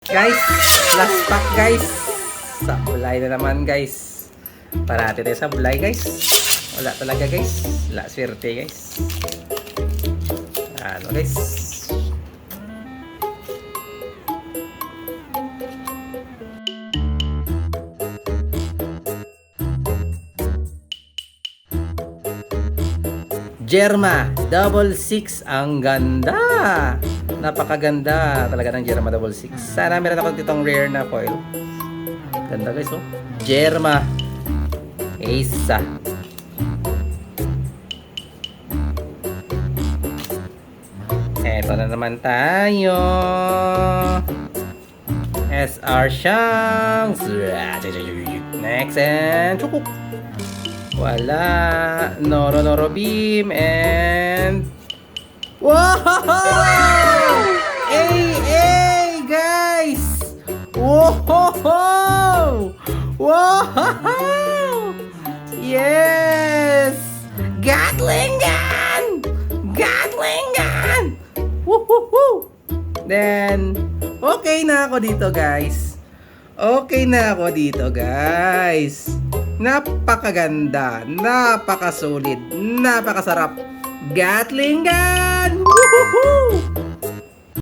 Guys, last pack guys. Sablay na naman guys. Parati tayo sablay guys. Wala talaga guys. Wala swerte guys. Ano guys. Germa Double 6, ang ganda. Napakaganda talaga ng Germa Double 6. Sana meron ako ditong rare na foil. Ganda guys, oh. Germa Isa. Eto na naman tayo. SR Shanks. Next and chukuk. Wala. Noro Beam and wow! Hey guys! Wow! Wow! Yes! Gatling gun! Gatling gun! Woohoo! Then, okay na ako dito guys. Okay na ako dito guys. Napakaganda, napakasulit, napakasarap. Gatling gun! Woohoo!